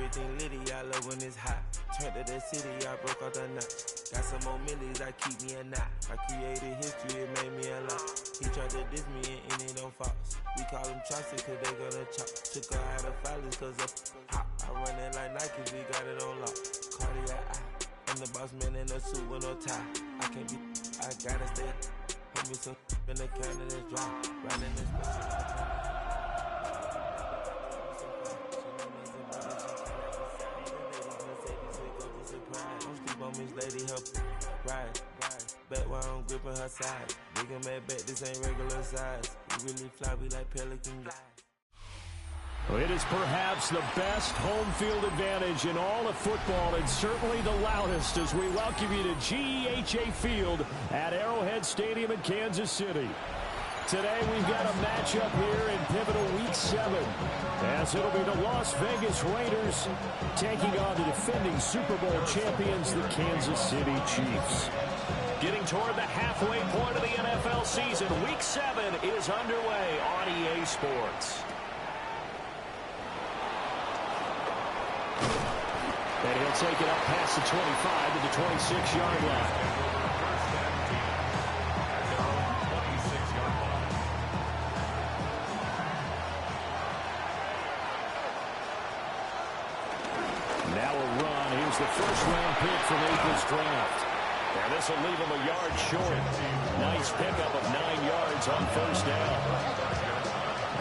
everything litty, I love when it's hot. Turned to the city, I broke out the knot. Got some more millies that keep me a knot. I created history, it made me a lot. He tried to diss me and it don't false. We call them chopsticks cause they gonna chop. Took her out of filers cause of hot. I run it like Nike, we got it on lock. Cardiac eye. I'm the boss man in a suit with no tie. I can't be, I gotta stay. Hold me some in the can of this dry. Riding this don't sleep on Miss Lady, help ride. Bet while I'm gripping her side. Big and mad bet, this ain't regular size. We really fly, we like Pelican guys. It is perhaps the best home field advantage in all of football, and certainly the loudest as we welcome you to GEHA Field at Arrowhead Stadium in Kansas City. Today we've got a matchup here in pivotal Week 7, as it'll be the Las Vegas Raiders taking on the defending Super Bowl champions, the Kansas City Chiefs. Getting toward the halfway point of the NFL season, Week 7 is underway on EA Sports. And he'll take it up past the 25 to the 26-yard line. Now a run. Here's the first-round pick from April's draft. And this will leave him a yard short. Nice pickup of 9 yards on first down.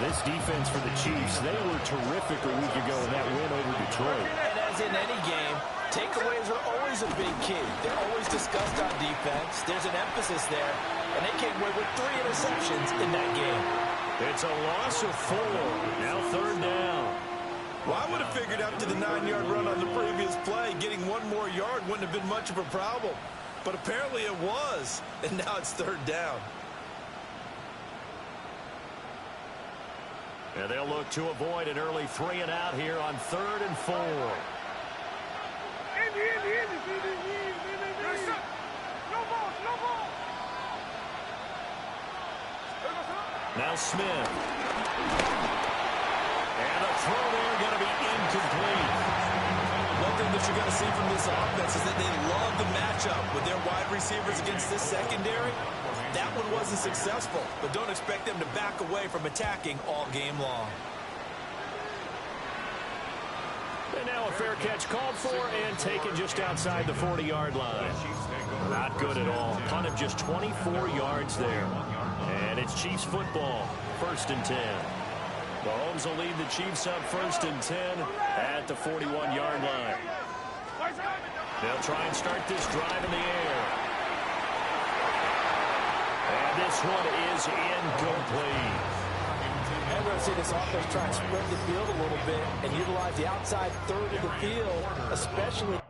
This defense for the Chiefs, they were terrific a week ago in that win over Detroit. And as in any game, takeaways are always a big key. They're always discussed on defense. There's an emphasis there, and they came away with 3 interceptions in that game. It's a loss of 4. Now third down. Well, I would have figured after the 9-yard run on the previous play, getting 1 more yard wouldn't have been much of a problem. But apparently it was, and now it's third down. And they'll look to avoid an early 3 and out here on 3rd and 4. Now Smith. And a throw there going to be incomplete. One thing that you're going to see from this offense is that they love the matchup with their wide receivers against this secondary. That one wasn't successful, but don't expect them to back away from attacking all game long. And now a fair catch called for and taken just outside the 40-yard line. Not good at all. Punt of just 24 yards there. And it's Chiefs football, 1st and 10. Mahomes will lead the Chiefs up 1st and 10 at the 41-yard line. They'll try and start this drive in the air. And this one is incomplete. I'm going to see this offense try and spread the field a little bit and utilize the outside third of the field, especially.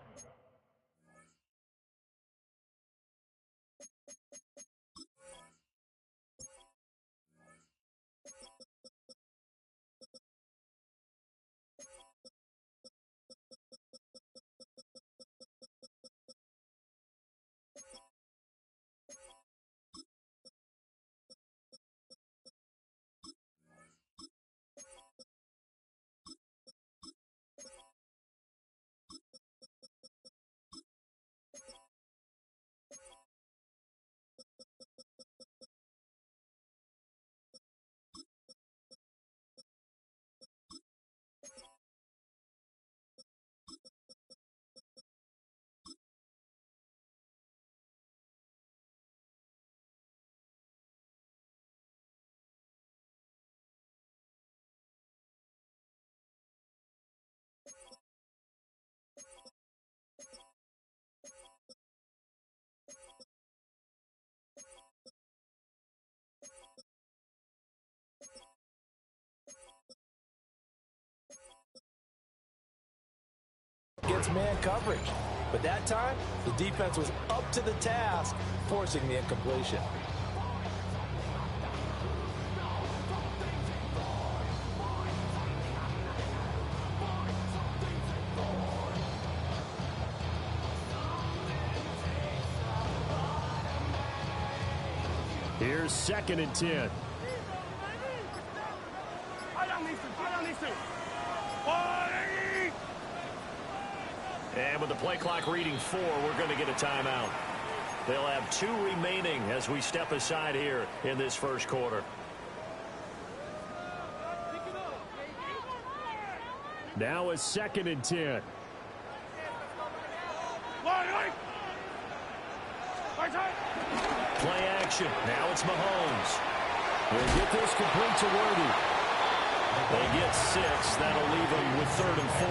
Against man coverage. But that time, the defense was up to the task, forcing the incompletion. Here's 2nd and 10. And with the play clock reading 4, we're going to get a timeout. They'll have 2 remaining as we step aside here in this first quarter. Now a 2nd and 10. Play action. Now it's Mahomes. They get this complete to Worthy. They get 6. That'll leave them with 3rd and 4.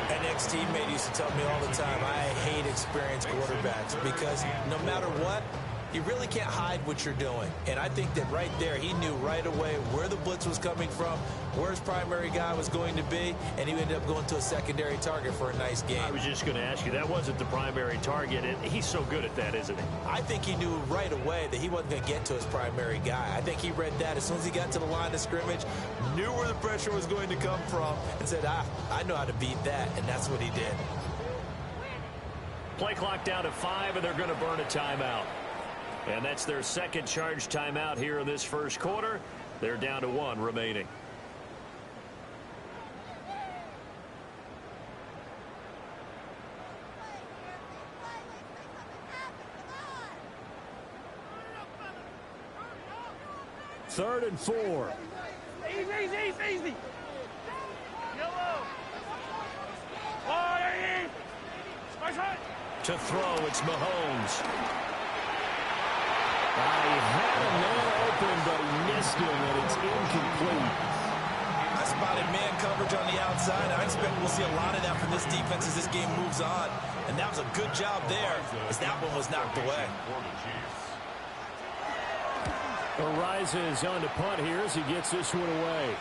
An ex-teammate used to tell me all the time, I hate experienced quarterbacks because no matter what, you really can't hide what you're doing. And I think that right there, he knew right away where the blitz was coming from, where his primary guy was going to be, and he ended up going to a secondary target for a nice game. I was just going to ask you, that wasn't the primary target, and he's so good at that, isn't he? I think he knew right away that he wasn't going to get to his primary guy. I think he read that as soon as he got to the line of scrimmage, knew where the pressure was going to come from, and said, I know how to beat that, and that's what he did. Play clock down to 5, and they're going to burn a timeout. And that's their 2nd charge timeout here in this first quarter. They're down to 1 remaining. Third and 4. Easy. Yellow. To throw, it's Mahomes. He had a man open, but he missed him, and it's incomplete. I spotted man coverage on the outside. I expect we'll see a lot of that from this defense as this game moves on. And that was a good job there as that one was knocked away. Arises on to punt here as he gets this one away.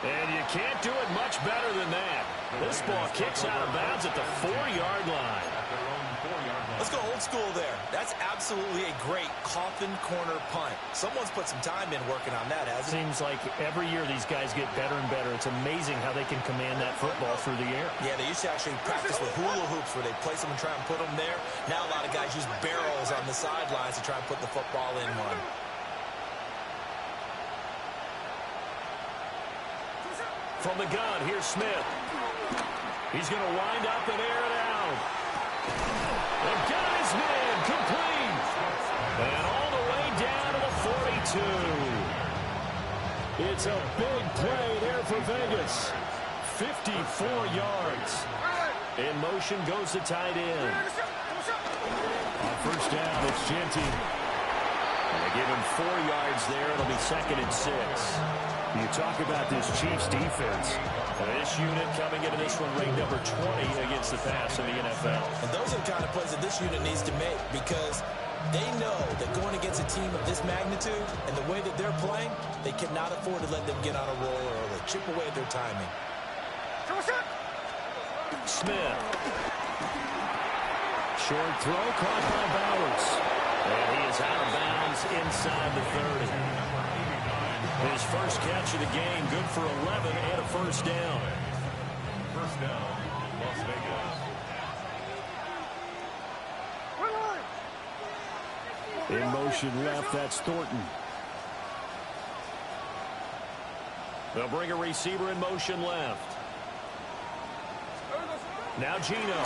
And you can't do it much better than that. This ball kicks out of bounds at the 4-yard line. Let's go old school there. That's absolutely a great coffin corner punt. Someone's put some time in working on that, hasn't it? Seems like every year these guys get better and better. It's amazing how they can command that football through the air. Yeah, they used to actually practice with hula hoops where they place them and try and put them there. Now a lot of guys use barrels on the sidelines to try and put the football in one. From the gun, here's Smith. He's going to wind up and air it out. And got his man complete. And all the way down to the 42. It's a big play there for Vegas. 54 yards. In motion goes the tight end. On first down, it's Genty. And they give him 4 yards there. It'll be 2nd and 6. You talk about this Chiefs defense. This unit coming into this one ranked number 20 against the pass in the NFL. And those are the kind of plays that this unit needs to make because they know that going against a team of this magnitude and the way that they're playing, they cannot afford to let them get on a roll early. Chip away at their timing. Smith. Short throw caught by Bowers. And he is out of bounds inside the 30. His first catch of the game, good for 11 and a first down. First down, Las Vegas. In motion left, that's Thornton. They'll bring a receiver in motion left. Now Geno.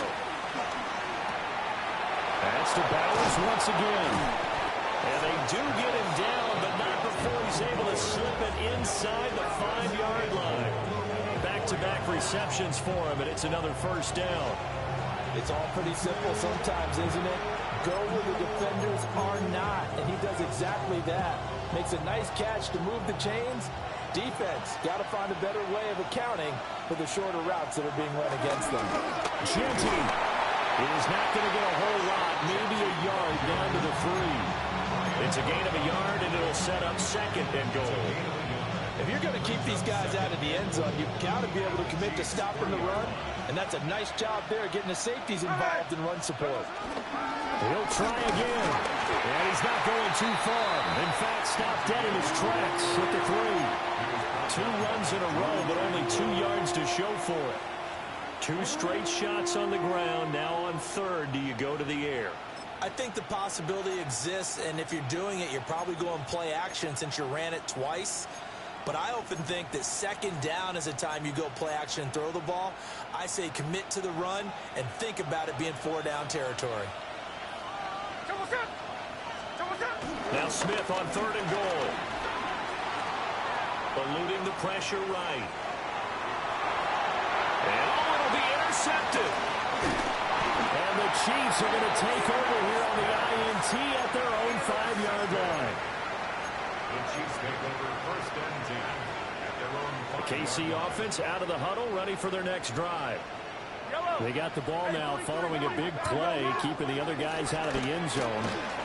That's to Bowers once again. And they do get him down, but not before he's able to slip it inside the 5-yard line. Back-to-back receptions for him, and it's another first down. It's all pretty simple sometimes, isn't it? Go where the defenders are not, and he does exactly that. Makes a nice catch to move the chains. Defense, got to find a better way of accounting for the shorter routes that are being run against them. Genty is not going to get a whole lot, maybe a yard down to the 3. It's a gain of a yard, and it'll set up 2nd and goal. If you're going to keep these guys out of the end zone, you've got to be able to commit to stopping the run, and that's a nice job there getting the safeties involved in run support. He'll try again, and he's not going too far. In fact, stopped dead in his tracks at the 3. 2 runs in a row, but only 2 yards to show for it. 2 straight shots on the ground. Now on 3rd, do you go to the air? I think the possibility exists, and if you're doing it, you're probably going play action since you ran it twice. But I often think that second down is a time you go play action and throw the ball. I say commit to the run and think about it being 4-down territory. Now Smith on 3rd and goal. Eluding the pressure right. And it'll be intercepted. And the Chiefs are going to take over here on the INT at their own 5-yard line. The Chiefs take over 1st and 10 at their own 5-yard line. KC offense out of the huddle, ready for their next drive. They got the ball now following a big play, keeping the other guys out of the end zone.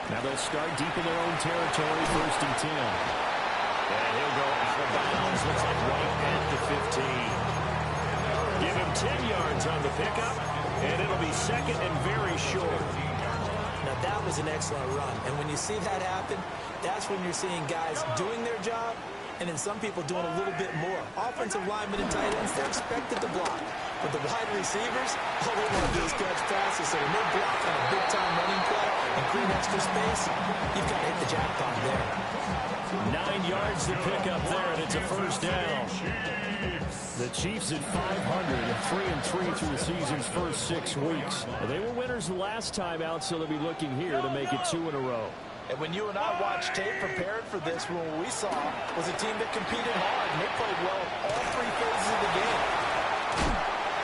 Now they'll start deep in their own territory, 1st and 10. And he'll go out of bounds, looks like right at the 15. Give him 10 yards on the pickup, and it'll be 2nd and very short. Now that was an excellent run, and when you see that happen, that's when you're seeing guys doing their job, and then some people doing a little bit more. Offensive linemen and tight ends, they're expected to block. But the wide receivers, all they want to do is catch passes. So when they block on a big-time running play and create extra space, you've got to hit the jackpot there. 9 yards to pick up there, and it's a 1st down. The Chiefs at 500 and 3-3 through the season's first 6 weeks. They were winners the last time out, so they'll be looking here to make it 2 in a row. And when you and I watched tape prepared for this, what we saw was a team that competed hard, and they played well all 3 phases of the game.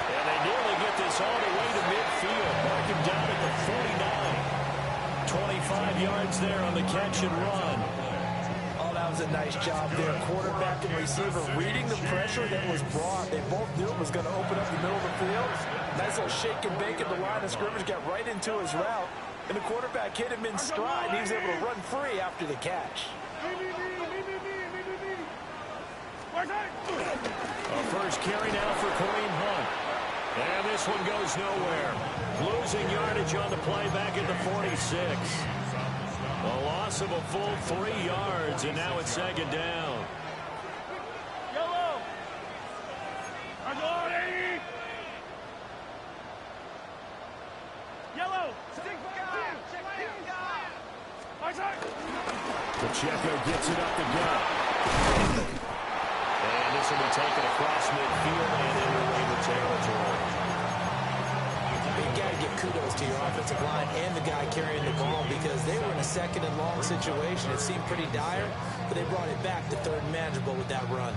And they nearly get this all the way to midfield, marking down at the 49. 25 yards there on the catch and run. Oh, that was a nice job there. Quarterback and receiver reading the pressure that was brought. They both knew it was going to open up the middle of the field. Nice little shake and bake at the line of scrimmage, got right into his route. And the quarterback hit him in stride. He was able to run free after the catch. A first carry now for Kareem Hunt. And this one goes nowhere. Losing yardage on the play back at the 46. A loss of a full 3 yards, and now it's 2nd down. Yellow. Yellow. Pacheco gets it up the gut. And this will be taken across midfield and into Raider territory. You got to give kudos to your offensive line and the guy carrying the ball because they were in a 2nd and long situation. It seemed pretty dire, but they brought it back to 3rd and manageable with that run.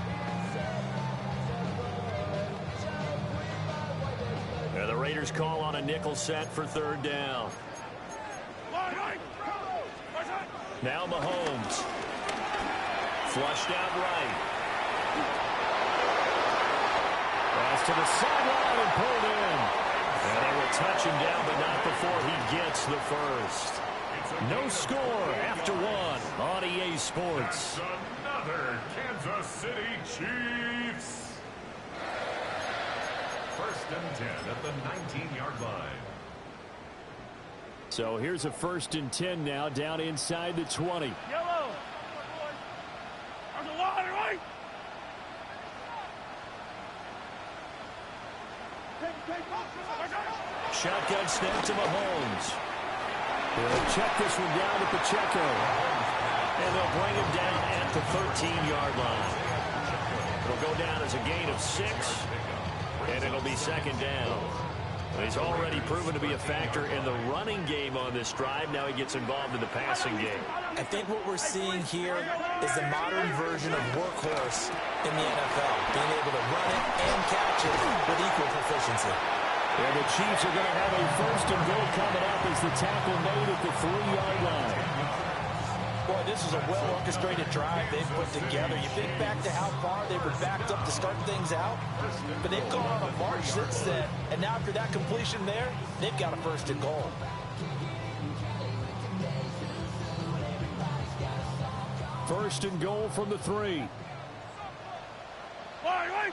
And the Raiders call on a nickel set for 3rd down. Now Mahomes. Flushed out right. Pass to the sideline and pulled in. And they will touch him down, but not before he gets the first. No score after 1 on EA Sports. Another Kansas City Chiefs. 1st and 10 at the 19-yard line. So here's a 1st and 10 now, down inside the 20. Yellow. There's a line, right? Shotgun snap to Mahomes. They'll check this one down to Pacheco. And they'll bring him down at the 13-yard line. It'll go down as a gain of 6. And it'll be 2nd down. He's already proven to be a factor in the running game on this drive. Now he gets involved in the passing game. I think what we're seeing here is the modern version of workhorse in the NFL, being able to run it and catch it with equal proficiency. And the Chiefs are going to have a 1st and goal coming up as the tackle made at the 3-yard line. Boy, this is a well-orchestrated drive they've put together. You think back to how far they were backed up to start things out, but they've gone on a march since then. And now after that completion there, they've got a 1st and goal. First and goal from the 3. Line.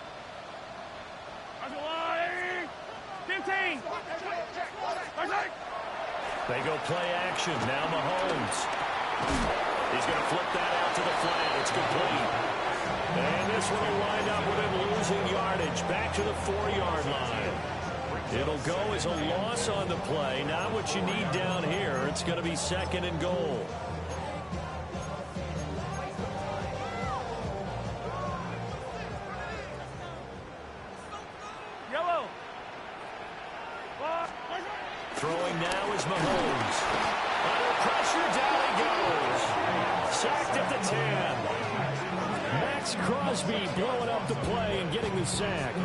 There's a line. 15. They go play action. Now Mahomes. He's going to flip that out to the flat. It's complete. And this one will wind up with him losing yardage back to the 4-yard line. It'll go as a loss on the play. Not what you need down here. It's going to be 2nd and goal. Throwing now is Mahomes. Under pressure, down he goes. Sacked at the 10. Max Crosby blowing up the play and getting the sack.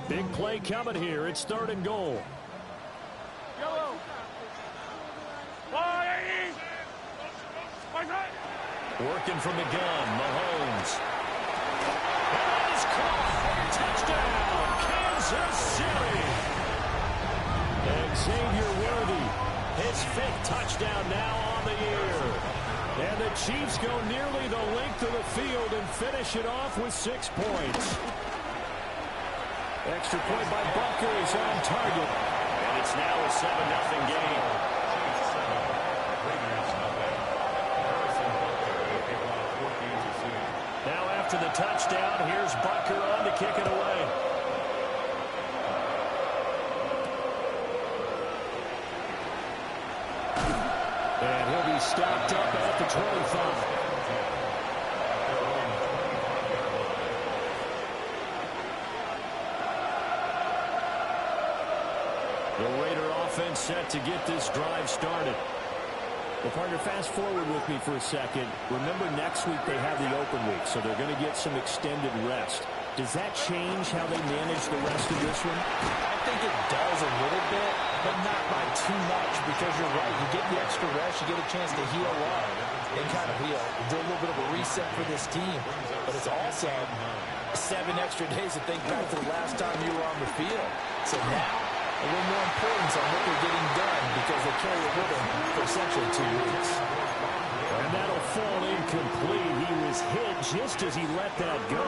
Big play coming here. It's 3rd and goal. Working from the gun, Mahomes. That is caught. Touchdown, Kansas City. And Xavier Worthy, his 5th touchdown now on the year. And the Chiefs go nearly the length of the field and finish it off with 6 points. Extra point by Butker is on target. And it's now a 7-0 game. Now after the touchdown, here's Butker on to kick it away. And he'll be stopped up at the 25. The Raider offense set to get this drive started. Well, partner, fast forward with me for a second. Remember, next week they have the open week, so they're going to get some extended rest. Does that change how they manage the rest of this one? I think it does a little bit, but not by too much, because you're right. You get the extra rest, you get a chance to heal up and kind of do a little bit of a reset for this team. But it's also 7 extra days to think back to the last time you were on the field. So now, a little more importance on what they're getting done because they carry it with them for essentially 2 weeks. And that'll fall incomplete. He was hit just as he let that go.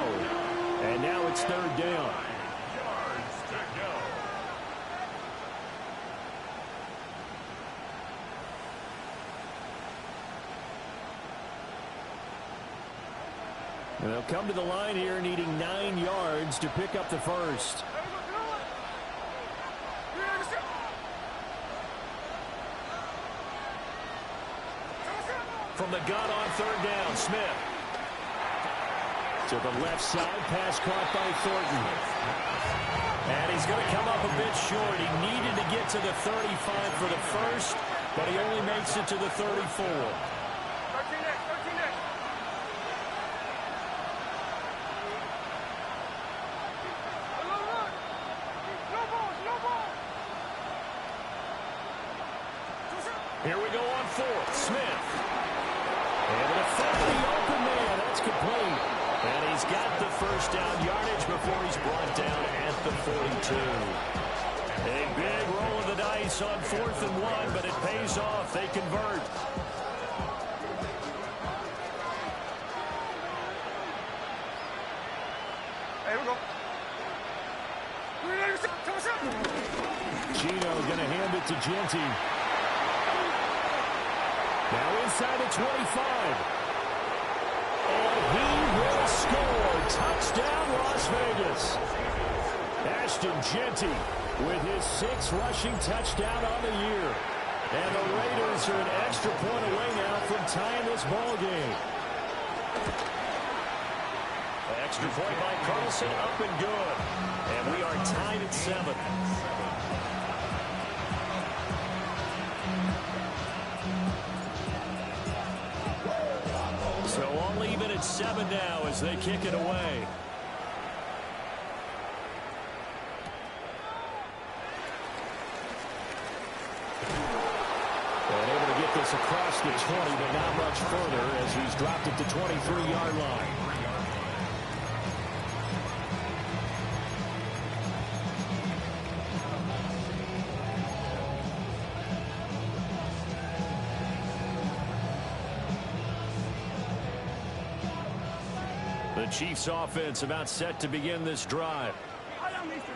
And now it's 3rd down. And they'll come to the line here needing 9 yards to pick up the first. From the gun on 3rd down, Smith. To the left side, pass caught by Thornton. And he's going to come up a bit short. He needed to get to the 35 for the first, but he only makes it to the 34. Here we go on 4th. Smith. Able to find the open man. That's complete. And he's got the first down yardage before he's brought down at the 42. A big roll of the dice on 4th and 1, but it pays off. They convert. Here we go. Gino going to hand it to Genty. Now inside the 25. And he will score. Touchdown, Las Vegas. Ashton Genty with his 6th rushing touchdown on the year. And the Raiders are an extra point away now from tying this ball game. Extra point by Carlson, up and good. And we are tied at 7. So all even at 7 now as they kick it away. And able to get this across the 20, but not much further as he's dropped at the 23-yard line. The Chiefs offense about set to begin this drive.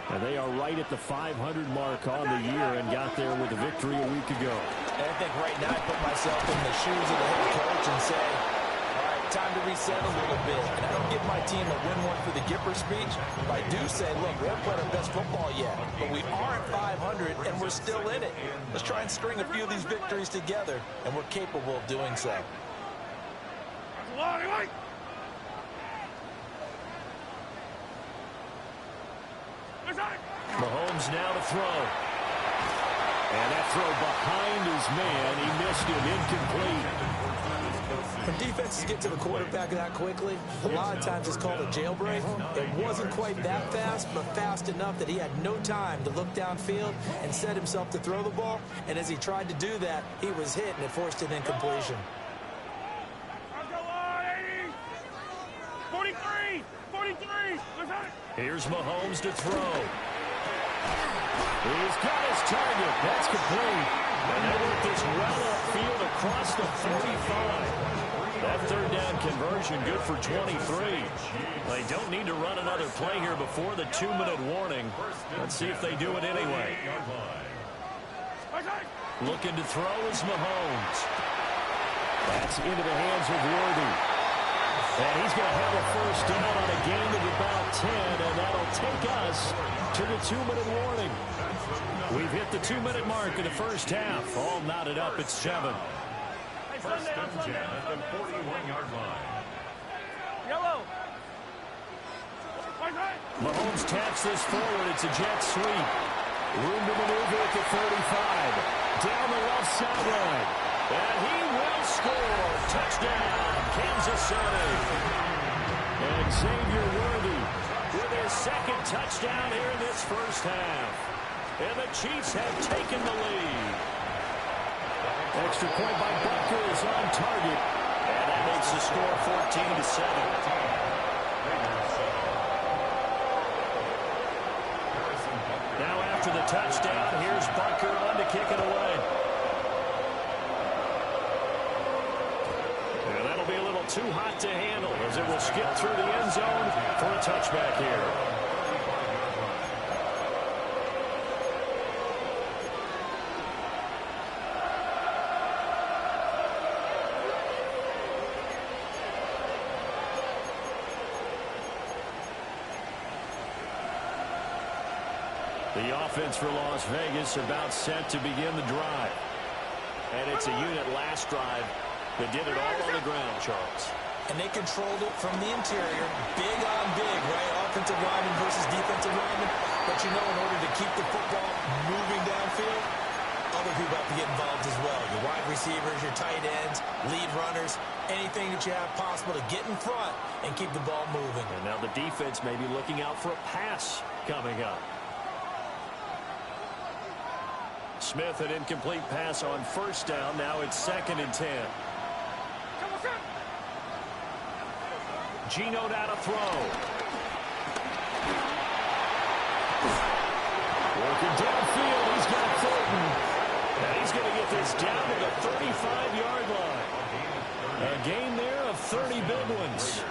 And they are right at the 500 mark on the year and got there with a victory a week ago. And I think right now I put myself in the shoes of the head coach and say, all right, time to reset a little bit. And I don't give my team a win one for the Gipper speech, but I do say, look, we haven't played our best football yet, but we are at 500 and we're still in it. Let's try and string a few of these victories together, and we're capable of doing so. Mahomes now to throw. And that throw behind his man. He missed it, incomplete. When defenses get to the quarterback that quickly, a lot of times it's called a jailbreak. It wasn't quite that fast, but fast enough that he had no time to look downfield and set himself to throw the ball. And as he tried to do that, he was hit, and it forced an incompletion. 43! Here's Mahomes to throw. He's got his target. That's complete. And they work this well upfield across the 45. That third down conversion good for 23. They don't need to run another play here before the 2-minute warning. Let's see if they do it anyway. Looking to throw is Mahomes. That's into the hands of Worthy. And he's going to have a first down on a gain of about 10, and that'll take us to the 2-minute warning. We've hit the 2-minute mark in the first half. All knotted up at 7. First and 10 at the 41-yard line. Yellow. Mahomes taps this forward. It's a jet sweep. Room to maneuver at the 35. Down the left sideline. And he will score. Touchdown, Kansas City. And Xavier Worthy with his second touchdown here in this first half. And the Chiefs have taken the lead. Extra point by Butker is on target. And that makes the score 14-7. Now after the touchdown, here's Butker on to kick it away. And that'll be a little too hot to handle as it will skip through the end zone for a touchback here. The offense for Las Vegas about set to begin the drive. And it's a unit last drive that did it all on the ground, Charles. And they controlled it from the interior, big on big, right? Offensive lineman versus defensive lineman. But you know, in order to keep the football moving downfield, other people have to get involved as well. Your wide receivers, your tight ends, lead runners, anything that you have possible to get in front and keep the ball moving. And now the defense may be looking out for a pass coming up. Smith, an incomplete pass on first down. Now it's 2nd and 10. Geno now to throw. Working downfield. He's got Thornton. And he's going to get this down to the 35-yard line. A gain there of 30 big ones.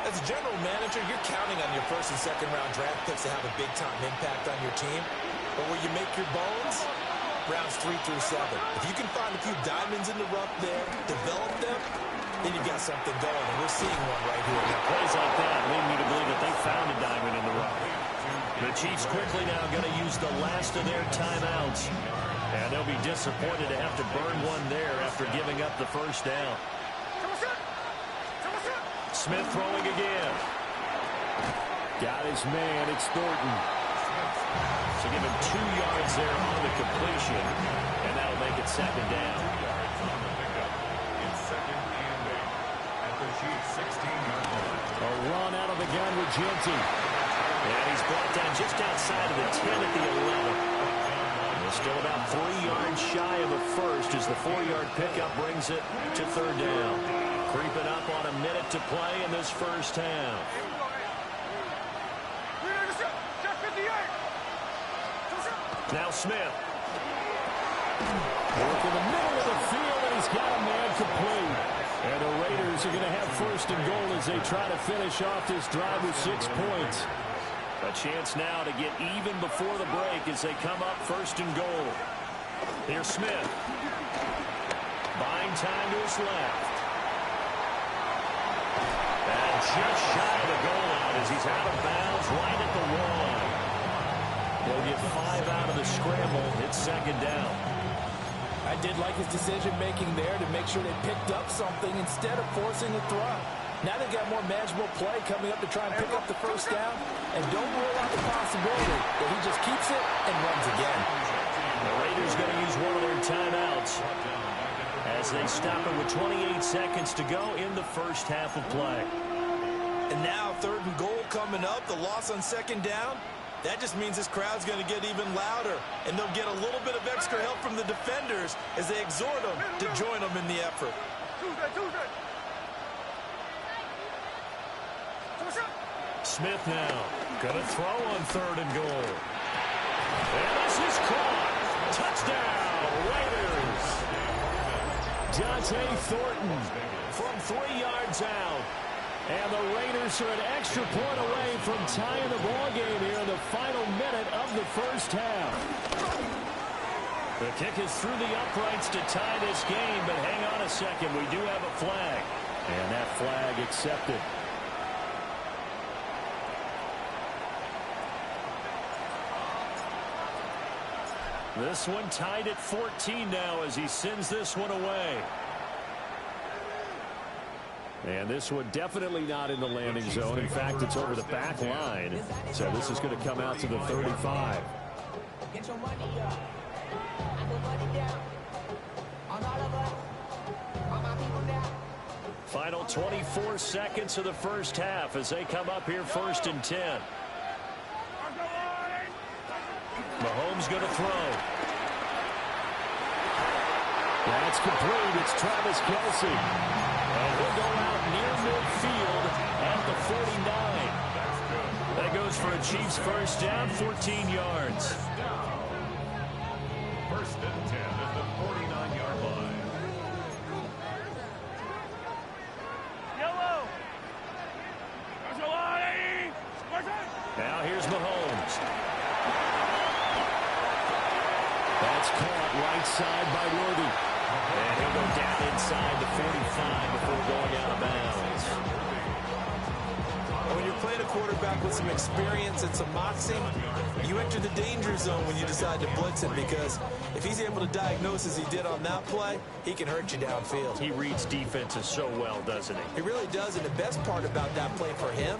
As a general manager, you're counting on your first and second-round draft picks to have a big-time impact on your team. But where you make your bones, rounds 3 through 7. If you can find a few diamonds in the rough there, develop them, then you've got something going. And we're seeing one right here. Now, plays like that lead me to believe that they found a diamond in the rough. The Chiefs quickly now going to use the last of their timeouts. And they'll be disappointed to have to burn one there after giving up the first down. Smith throwing again. Got his man. It's Thornton. So give him 2 yards there on the completion, and that'll make it 2nd down. It's 2nd and 8 at the Chiefs' 16-yard line. A run out of the gun with Genty. And he's brought down just outside of the 10 at the 11. They're still about 3 yards shy of a first as the 4-yard pickup brings it to 3rd down. Creeping up on a minute to play in this first half. Now Smith. Working the middle of the field, and he's got a man complete. And the Raiders are going to have 1st and goal as they try to finish off this drive with 6 points. A chance now to get even before the break as they come up 1st and goal. Here's Smith. Buying time to his left. And just shy of the goal line as he's out of bounds right at the wall. They'll get 5 out of the scramble. It's second down. I did like his decision-making there to make sure they picked up something instead of forcing a throw. Now they've got more manageable play coming up to try and pick up the first down. And don't rule out the possibility that he just keeps it and runs again. The Raiders going to use one of their timeouts as they stop it with 28 seconds to go in the first half of play. And now 3rd and goal coming up. The loss on second down. That just means this crowd's going to get even louder. And they'll get a little bit of extra help from the defenders as they exhort them to join them in the effort. Smith now going to throw on 3rd and goal. And this is caught. Touchdown, Raiders. Dante Thornton from 3 yards out. And the Raiders are an extra point away from tying the ball game here in the final minute of the first half. The kick is through the uprights to tie this game, but hang on a second. We do have a flag. And that flag accepted. This one tied at 14 now as he sends this one away. And this one definitely not in the landing zone. In fact, it's over the back line. So this is going to come out to the 35. Get your money up. I put money down. On all of us. On my people now. Final 24 seconds of the first half as they come up here 1st and 10. Mahomes going to throw. That's complete. It's Travis Kelce. And he'll go out near midfield at the 49. That goes for a Chiefs first down, 14 yards. 1st and 10 at the 49-yard line. Yellow. Now here's Mahomes. That's caught right side by Worthy. And he'll go down inside the 45 before going out of bounds. When you're playing a quarterback with some experience and some moxie, you enter the danger zone when you decide to blitz him, because if he's able to diagnose as he did on that play, he can hurt you downfield. He reads defenses so well, doesn't he? He really does, and the best part about that play for him,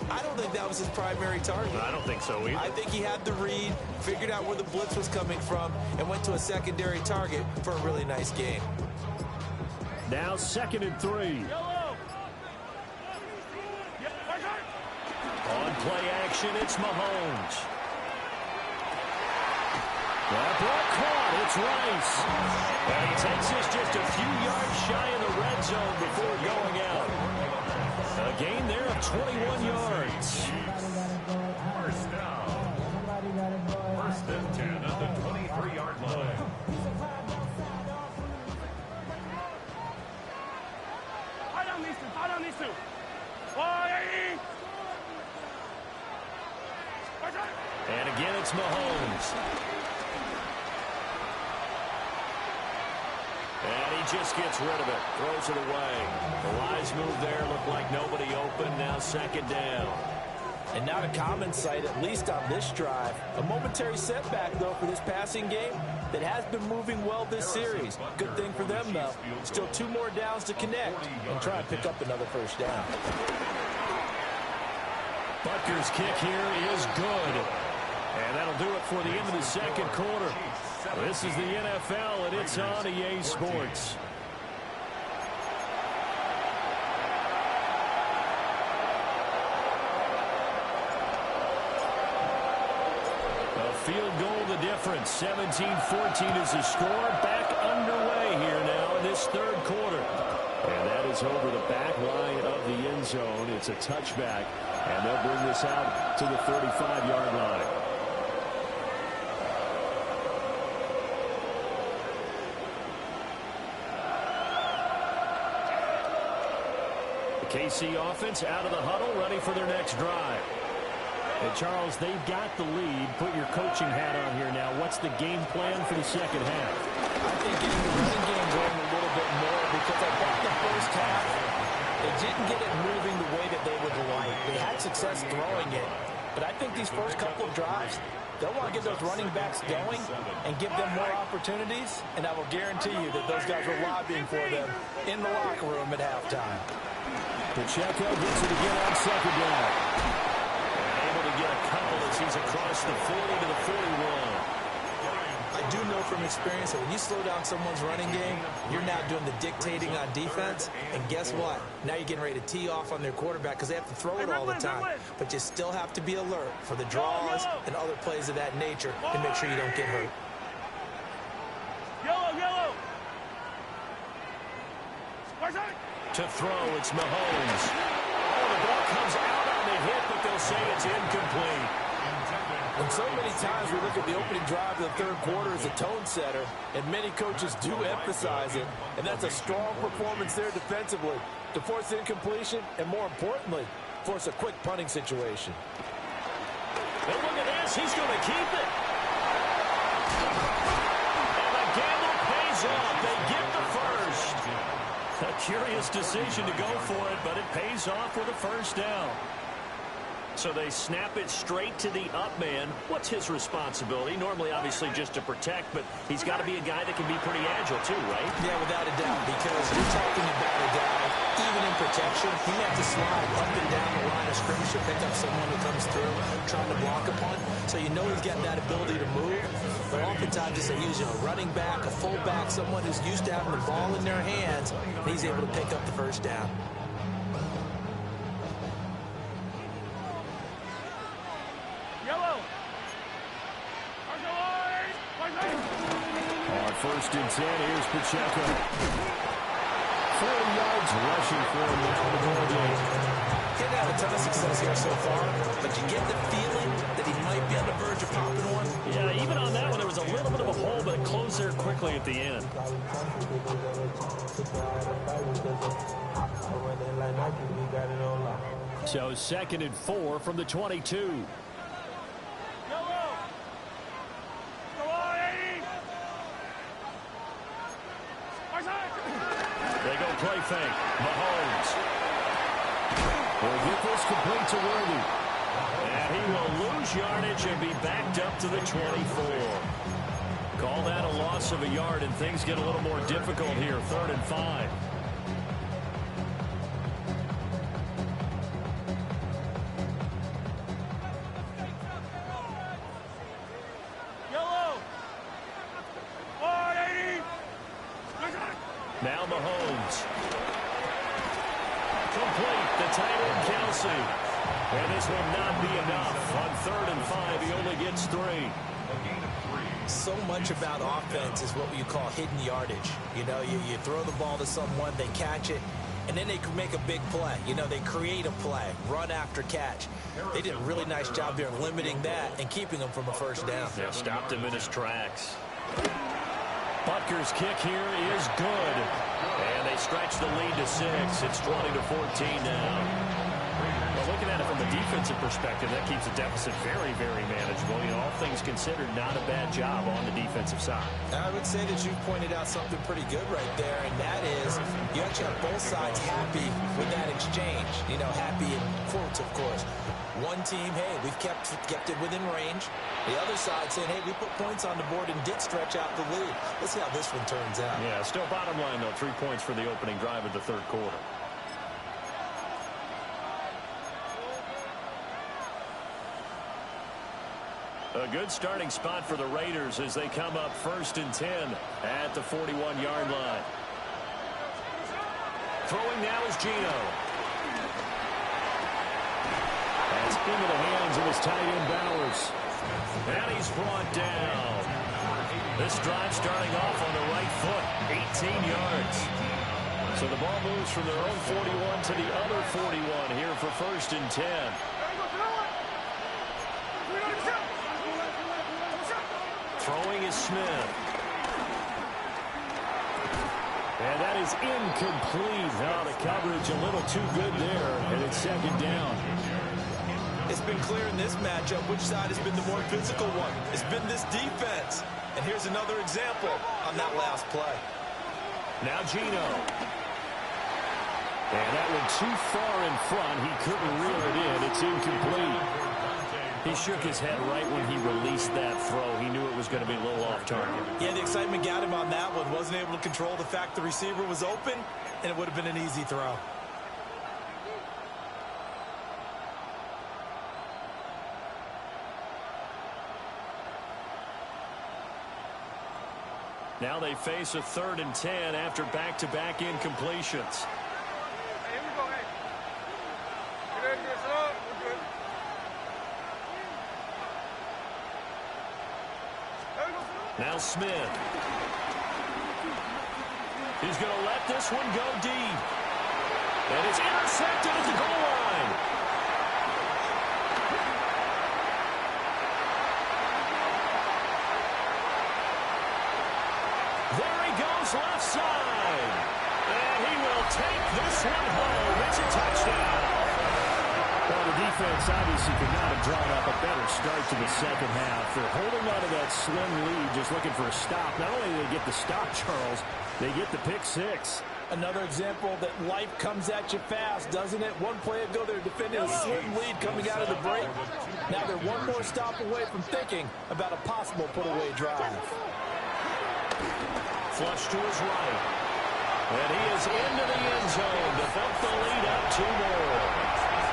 I don't think that was his primary target. I don't think so either. I think he had the read, figured out where the blitz was coming from, and went to a secondary target for a really nice game. Now 2nd and 3. On play action, it's Mahomes. That ball caught. It's Rice. And he takes this just a few yards shy of the red zone before going out. A gain there of 21 yards. First down. 1st and 10 at the 23-yard line. And again, it's Mahomes. And he just gets rid of it. Throws it away. The wise move there. Looked like nobody open. Now 2nd down. And not a common sight, at least on this drive. A momentary setback, though, for this passing game that has been moving well this series. Good thing for them, though. Still 2 more downs to connect and try and pick up another first down. Butker's kick here is good. And that'll do it for the end of the 2nd quarter. This is the NFL, and it's on EA Sports. A field goal the difference. 17-14 is the score. Back underway here now in this 3rd quarter. And that is over the back line of the end zone. It's a touchback, and they'll bring this out to the 35-yard line. KC offense out of the huddle, ready for their next drive. And Charles, they've got the lead. Put your coaching hat on here now. What's the game plan for the 2nd half? I think getting the running game going a little bit more, because I thought the first half, they didn't get it moving drives, they'll want to get those running backs going and give them more opportunities, and I will guarantee you that those guys were lobbying for them in the locker room at halftime. Pacheco gets it again on second down. And able to get a couple as he's across the 40 to the 41. I do know from experience that when you slow down someone's running game, you're now doing the dictating on defense. And guess what? Now you're getting ready to tee off on their quarterback because they have to throw it all the time. But you still have to be alert for the draws and other plays of that nature to make sure you don't get hurt. Yellow. To throw, it's Mahomes. Oh, the ball comes out on the hit, but they'll say it's incomplete. And so many times we look at the opening drive of the third quarter as a tone setter, and many coaches do emphasize it, and that's a strong performance there defensively to force incompletion and, more importantly, force a quick punting situation. And look at this. He's going to keep it. And the gamble pays off. They get the first. A curious decision to go for it, but it pays off with a first down. So they snap it straight to the up man. What's his responsibility? Normally, obviously, just to protect, but he's got to be a guy that can be pretty agile, too, right? Yeah, without a doubt, because you're talking about a guy, even in protection, he has to slide up and down the line of scrimmage to pick up someone who comes through, trying to block a punt. So you know he's got that ability to move. But oftentimes, it's using a running back, a fullback, someone who's used to having the ball in their hands, and he's able to pick up the first down. First and 10, here's Pacheco. 40 yards rushing for him now in the ball game. Didn't have a ton of success here so far, but you get the feeling that he might be on the verge of popping one. Yeah, even on that one, there was a little bit of a hole, but it closed there quickly at the end. So 2nd and 4 from the 22. They go play fake. Mahomes will get this complete to Worthy. And he will lose yardage and be backed up to the 24. Call that a loss of a yard, and things get a little more difficult here. 3rd and 5. Now Mahomes. Complete. The tight end, Kelsey. And this will not be enough. On 3rd and 5, he only gets 3. So much about offense is what you call hidden yardage. You know, you throw the ball to someone, they catch it, and then they can make a big play. You know, they create a play, run after catch. They did a really nice job here limiting that and keeping him from a first down. Yeah, stopped him in his tracks. Butker's kick here is good. And they stretch the lead to 6. It's 20-14 now. Well, looking at it from a defensive perspective, that keeps the deficit very, very manageable. You know, all things considered, not a bad job on the defensive side. I would say that you pointed out something pretty good right there, and that is you actually have both sides happy with that exchange. You know, happy in quotes, of course. One team, hey, we've kept it within range. The other side saying, hey, we put points on the board and did stretch out the lead. Let's see how this one turns out. Yeah, still bottom line, though, 3 points for the opening drive of the third quarter. A good starting spot for the Raiders as they come up 1st and 10 at the 41-yard line. Throwing now is Geno. That's into the hands of his tight end Bowers. And he's brought down. This drive starting off on the right foot, 18 yards. So the ball moves from their own 41 to the other 41 here for 1st and 10. Throwing is Smith. And that is incomplete. Now the coverage a little too good there, and it's 2nd down. It's been clear in this matchup which side has been the more physical one. It's been this defense. And here's another example on that last play. Now Geno. And that went too far in front. He couldn't reel it in. It's incomplete. He shook his head right when he released that throw. He knew it was going to be a little off target. Yeah, the excitement got him on that one. Wasn't able to control the fact the receiver was open, and it would have been an easy throw. Now they face a 3rd and 10 after back-to-back incompletions. Hey, here we go, hey. Get ready to get set up. We're good. There we go. Now Smith. He's going to let this one go deep. And it's intercepted at the goal line. There he goes left side. And he will take this one home. It's a touchdown. Well, the defense obviously could not have drawn up a better start to the second half. They're holding on to that slim lead, just looking for a stop. Not only do they get the stop, Charles, they get the pick six. Another example that life comes at you fast, doesn't it? One play ago, they're defending a slim lead coming out of the break. Now they're one more stop away from thinking about a possible put-away drive. Flush to his right. And he is into the end zone to bump the lead up 2 more.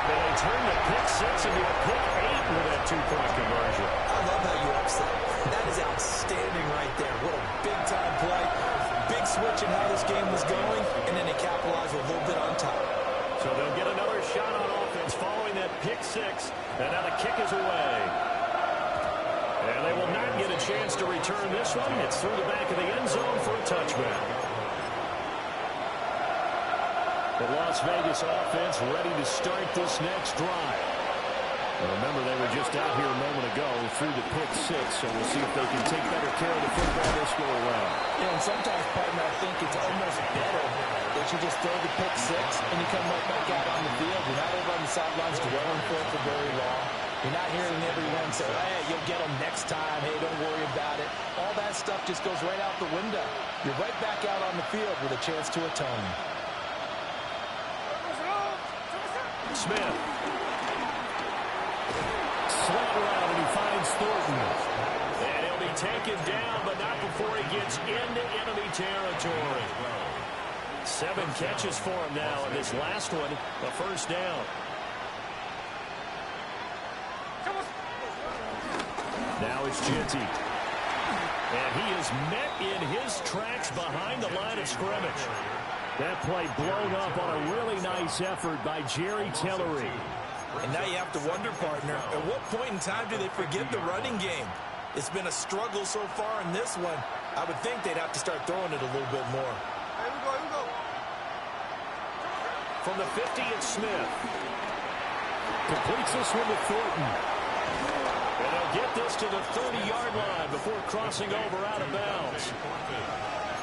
And they turn the pick six into a pick 8 with that 2-point conversion. I love how you upset. That is outstanding right there. What a big-time play. Big switch in how this game was going, and then they capitalized a little bit on top. So they'll get another shot on offense following that pick six. And now the kick is away. And they will not get a chance to return this one. It's through the back of the end zone for a touchback. The Las Vegas offense ready to start this next drive. And remember, they were just out here a moment ago through the pick six, so we'll see if they can take better care of the football this go around. Yeah, and sometimes, partner, I think it's almost better that you just throw the pick six and you come right back out on the field. You're not over on the sidelines dwelling for it for very long. You're not hearing everyone say, hey, you'll get them next time. Hey, don't worry about it. All that stuff just goes right out the window. You're right back out on the field with a chance to atone. Smith. Slant route, and he finds Thornton. And he'll be taken down, but not before he gets into enemy territory. 7 catches for him now, and this last one, a first down. Now it's Jeanty. And he is met in his tracks behind the line of scrimmage. That play blown up on a really nice effort by Jerry Tillery. And now you have to wonder, partner, at what point in time do they forget the running game? It's been a struggle so far in this one. I would think they'd have to start throwing it a little bit more. Here we go, here we go. From the 50, it's Smith. Completes this one to Thornton. And they'll get this to the 30-yard line before crossing over out of bounds.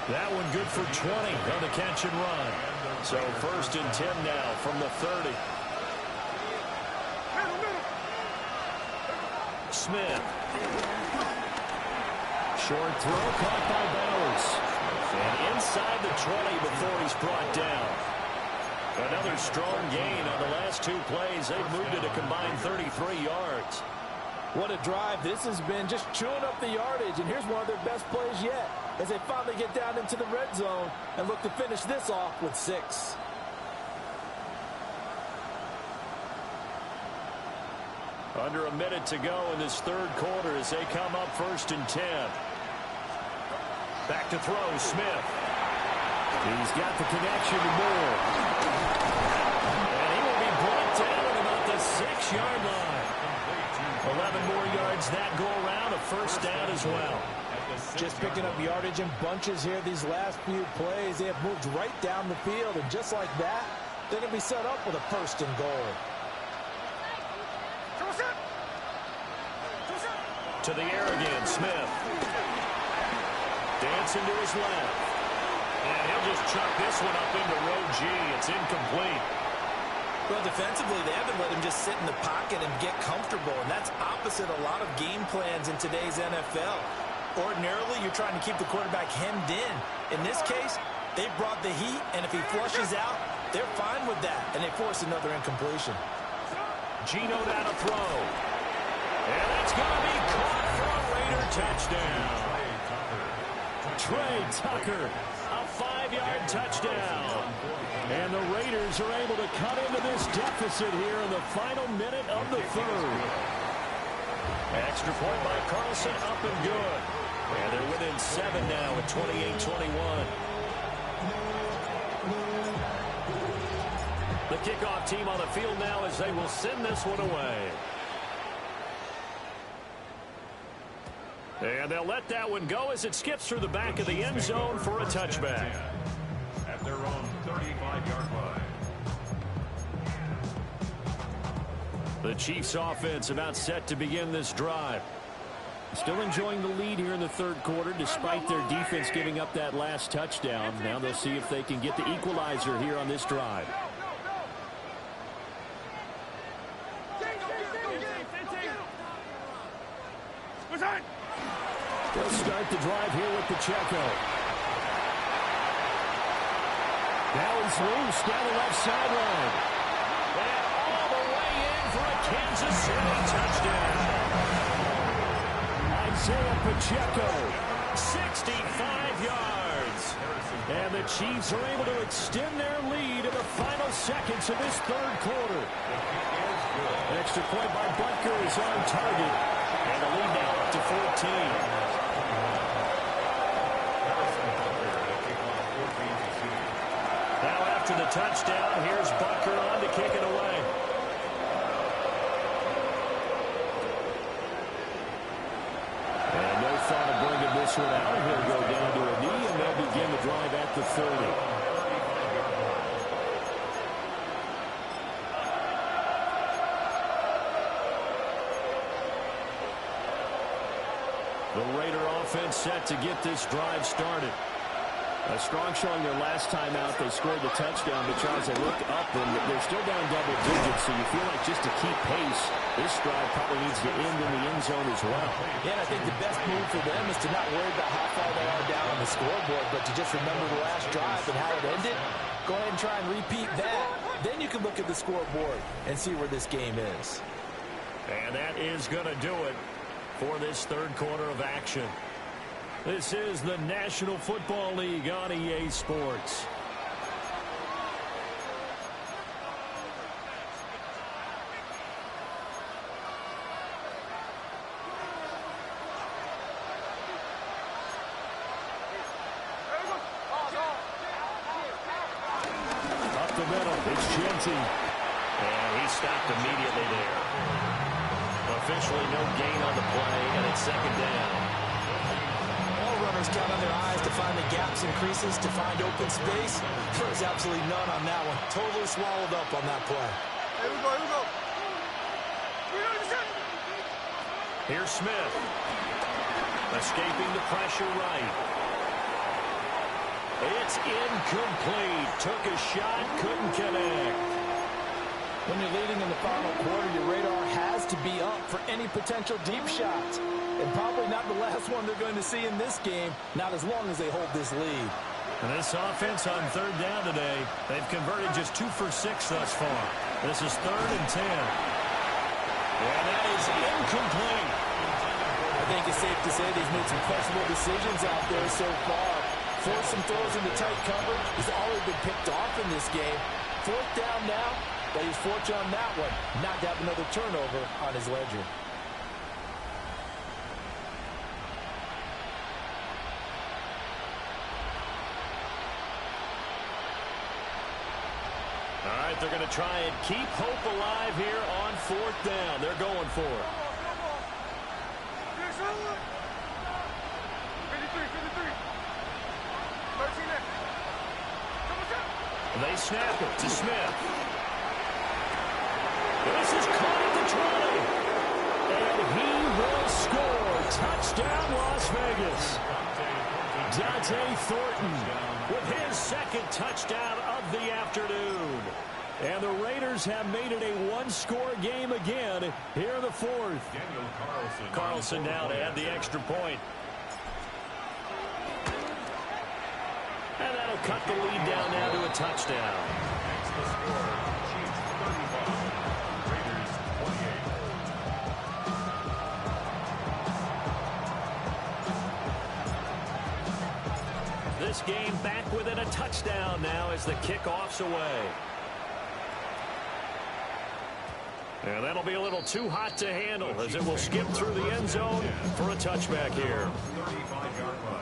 That one good for 20 on the catch and run. So 1st and 10 now from the 30. Smith. Short throw caught by Bowers. And inside the 20 before he's brought down. Another strong gain on the last 2 plays. They've moved it a combined 33 yards. What a drive this has been, just chewing up the yardage. And here's one of their best plays yet as they finally get down into the red zone and look to finish this off with 6. Under a minute to go in this 3rd quarter as they come up 1st and 10. Back to throw, Smith. He's got the connection to Moore. And he will be brought down at about the 6-yard line. 11 more yards that go around, a first down as well. Just picking up yardage in bunches here these last few plays. They have moved right down the field, and just like that, they're going to be set up with a 1st and goal. To the air again, Smith. Dancing to his left. And he'll just chuck this one up into row G. It's incomplete. Well, defensively, they haven't let him just sit in the pocket and get comfortable, and that's opposite a lot of game plans in today's NFL. Ordinarily, you're trying to keep the quarterback hemmed in. In this case, they brought the heat, and if he flushes out, they're fine with that, and they force another incompletion. Geno down to throw. And that's going to be caught for a Raider touchdown. Trey Tucker, a 5-yard touchdown. And the Raiders are able to cut into this deficit here in the final minute of the third. Extra point by Carlson, up and good. And they're within 7 now at 28-21. The kickoff team on the field now as they will send this one away. And they'll let that one go as it skips through the back of the end zone for a touchback. At their own 35-yard line. The Chiefs offense about set to begin this drive. Still enjoying the lead here in the third quarter despite their defense giving up that last touchdown. Now they'll see if they can get the equalizer here on this drive. They'll start the drive here with Pacheco. Now he's loose down the left sideline. And all the way in for a Kansas City touchdown. Isaiah Pacheco, 65 yards. And the Chiefs are able to extend their lead in the final seconds of this third quarter. Extra point by Butker is on target. And the lead now up to 14. Now after the touchdown, here's Butker on to kick it away. And no thought of bringing this one out. He'll go down to a knee, and they'll begin the drive at the 30. The Raider offense set to get this drive started. A strong showing their last time out. They scored the touchdown, but Charles, they looked up, and they're still down double digits, so you feel like just to keep pace, this drive probably needs to end in the end zone as well. Yeah, and I think the best move for them is to not worry about how far they are down on the scoreboard, but to just remember the last drive and how it ended. Go ahead and try and repeat that. Then you can look at the scoreboard and see where this game is. And that is going to do it for this third quarter of action. This is the National Football League on EA Sports. Up the middle, it's Genty. And he stopped immediately there. Officially no gain on the play, and it's second down. Runners count on their eyes to find the gaps and creases, to find open space. There was absolutely none on that one. Totally swallowed up on that play. Here we go, here we go. Here's Smith. Escaping the pressure right. It's incomplete. Took a shot, couldn't connect. When you're leading in the final quarter, your radar has to be up for any potential deep shots. And probably not the last one they're going to see in this game, not as long as they hold this lead. And this offense on third down today, they've converted just 2 for 6 thus far. This is 3rd and 10. And that is incomplete. I think it's safe to say they've made some questionable decisions out there so far. Forced some throws into tight coverage. He's already been picked off in this game. 4th down now, but he's fortunate on that one not to have another turnover on his ledger. All right, they're going to try and keep hope alive here on 4th down. They're going for it. 53. They snap it to Smith. This is caught at the 20. And he will score. Touchdown, Las Vegas. Dante Thornton with his 2nd touchdown of the afternoon. And the Raiders have made it a 1-score game again here in the 4th. Carlson now to add the extra point. And that'll cut the lead down now to a touchdown. Next the score, Chiefs 35, Raiders 28. this game back within a touchdown now as the kickoff's away. And that'll be a little too hot to handle as it will skip through the end zone for a touchback here. 35-yard line.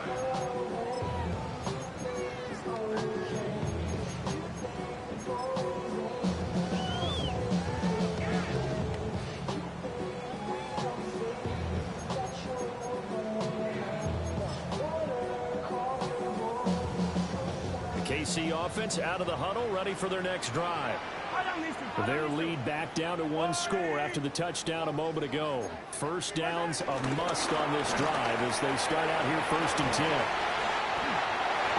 KC offense out of the huddle, ready for their next drive. Their lead back down to 1 score after the touchdown a moment ago. First down's a must on this drive as they start out here 1st and 10.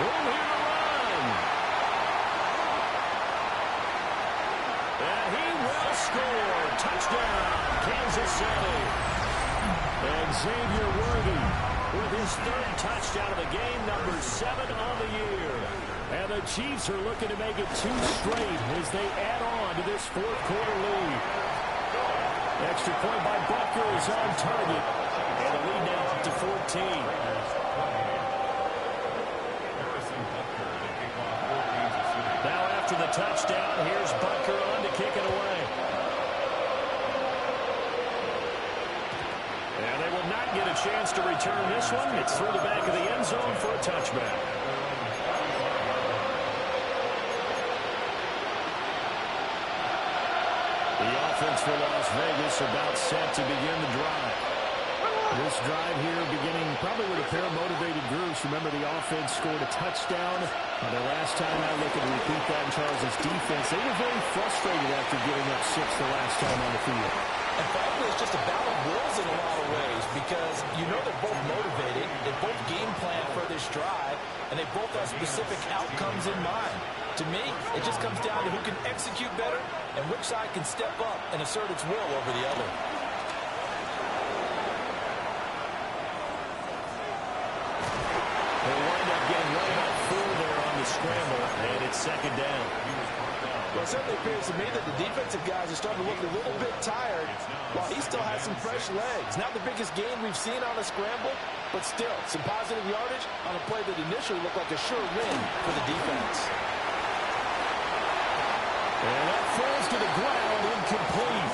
Room here to run. And he will score. Touchdown, Kansas City. And Xavier Worthy with his 3rd touchdown of the game, number 7 on the year. And the Chiefs are looking to make it 2 straight as they add on to this 4th quarter lead. Extra point by Butker is on target. And the lead now up to 14. Now after the touchdown, here's Butker on to kick it away. And they will not get a chance to return this one. It's through the back of the end zone for a touchback. The offense for Las Vegas about set to begin the drive. This drive here beginning probably with a pair of motivated groups. Remember, the offense scored a touchdown. The last time I look at repeat that in Charles' defense, they were very frustrated after giving up 6 the last time on the field. And frankly, it's just a battle of wills in a lot of ways because you know they're both motivated, they both game plan for this drive, and they both have specific outcomes in mind. To me, it just comes down to who can execute better and which side can step up and assert its will over the other. They wind up getting right up full there on the scramble, and it's 2nd down. Well, it certainly appears to me that the defensive guys are starting to look a little bit tired while he still has some fresh legs. Not the biggest gain we've seen on a scramble, but still some positive yardage on a play that initially looked like a sure win for the defense. And that falls to the ground, incomplete.